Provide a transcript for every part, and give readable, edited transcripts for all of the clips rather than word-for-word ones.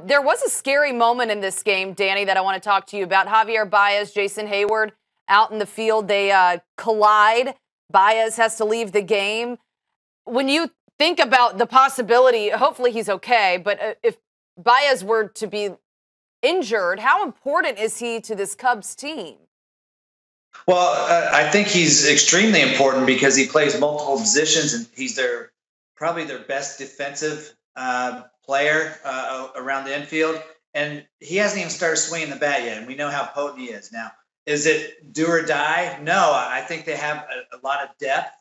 There was a scary moment in this game, Danny, that I want to talk to you about. Javy Baez, Jason Heyward out in the field. They collide. Baez has to leave the game. When you think about the possibility, hopefully he's okay, but if Baez were to be injured, how important is he to this Cubs team? Well, I think he's extremely important because he plays multiple positions, and he's probably their best defensive player around the infield. And he hasn't even started swinging the bat yet, and we know how potent he is. Now, is it do or die? No, I think they have a lot of depth.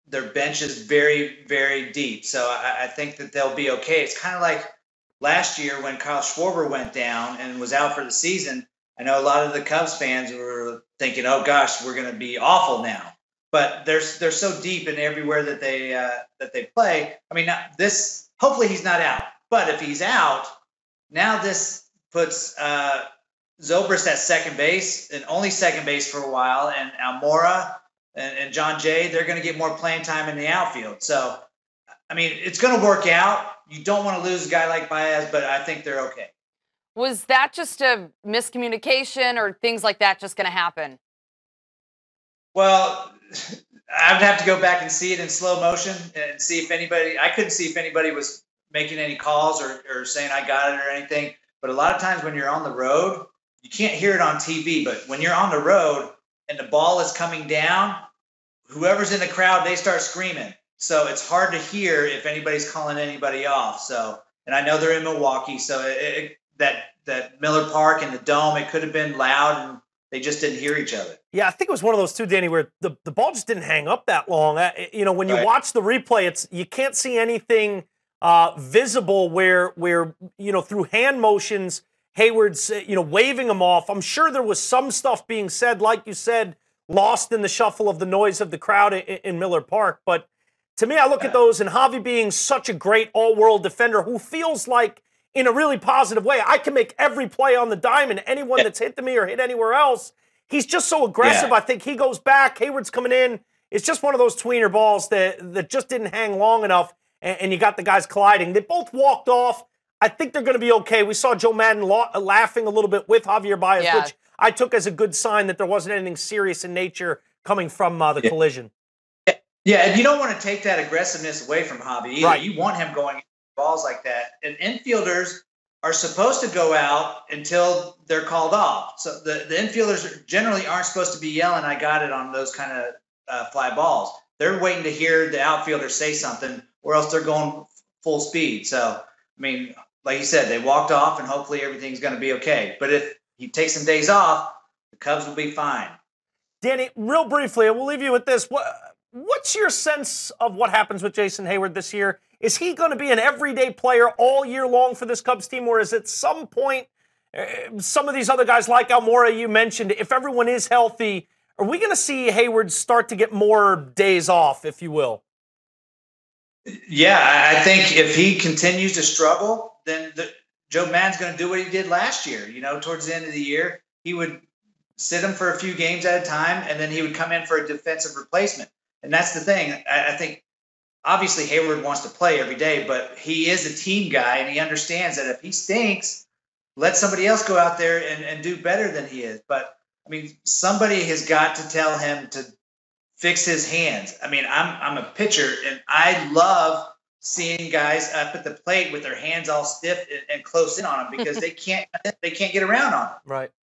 Their bench is very, very deep, so I think that they'll be okay. It's kind of like last year when Kyle Schwarber went down and was out for the season. I know a lot of the Cubs fans were thinking, "Oh gosh, we're going to be awful now." But they're so deep in everywhere that they play. I mean, hopefully he's not out. But if he's out, now this puts Zobrist at second base, and only second base for a while, and Almora and John Jay, they're going to get more playing time in the outfield. So, I mean, it's going to work out. You don't want to lose a guy like Baez, but I think they're okay. Was that just a miscommunication, or things like that just going to happen? Well, I would have to go back and see it in slow motion and see if anybody – I couldn't see if anybody was making any calls or saying I got it or anything. But a lot of times when you're on the road, you can't hear it on TV. But when you're on the road and the ball is coming down, whoever's in the crowd, they start screaming. So it's hard to hear if anybody's calling anybody off. So, and I know they're in Milwaukee, so that Miller Park and the Dome, it could have been loud and they just didn't hear each other. Yeah, I think it was one of those too, Danny, where the ball just didn't hang up that long. When you watch the replay, you can't see anything visible where through hand motions, Heyward's waving him off. I'm sure there was some stuff being said, like you said, lost in the shuffle of the noise of the crowd in Miller Park. But to me, I look at those, and Javy being such a great all-world defender who feels like, in a really positive way, I can make every play on the diamond. Anyone that's hit to me or hit anywhere else, he's just so aggressive. I think he goes back. Heyward's coming in. It's just one of those tweener balls that just didn't hang long enough, and you got the guys colliding. They both walked off. I think they're going to be okay. We saw Joe Madden laughing a little bit with Javy Baez, which I took as a good sign that there wasn't anything serious in nature coming from the collision. Yeah, and you don't want to take that aggressiveness away from Javy either. Right. You want him going balls like that. And infielders are supposed to go out until they're called off. So the infielders generally aren't supposed to be yelling, "I got it," on those kind of fly balls. They're waiting to hear the outfielder say something, or else they're going full speed. So, I mean, like you said, they walked off, and hopefully everything's going to be okay. But if he takes some days off, the Cubs will be fine. Danny, real briefly, and we'll leave you with this. What's your sense of what happens with Jason Heyward this year? Is he going to be an everyday player all year long for this Cubs team, or is at some point some of these other guys like Almora you mentioned, if everyone is healthy, are we going to see Heyward start to get more days off, if you will? Yeah, I think if he continues to struggle, then Joe Maddon's going to do what he did last year. Towards the end of the year, he would sit him for a few games at a time, and then he would come in for a defensive replacement. And that's the thing. I think obviously Heyward wants to play every day, but he is a team guy, and he understands that if he stinks, let somebody else go out there and do better than he is. But, I mean, somebody has got to tell him to fix his hands. I mean, I'm a pitcher, and I love seeing guys up at the plate with their hands all stiff and close in on them because they can't get around on them. Right.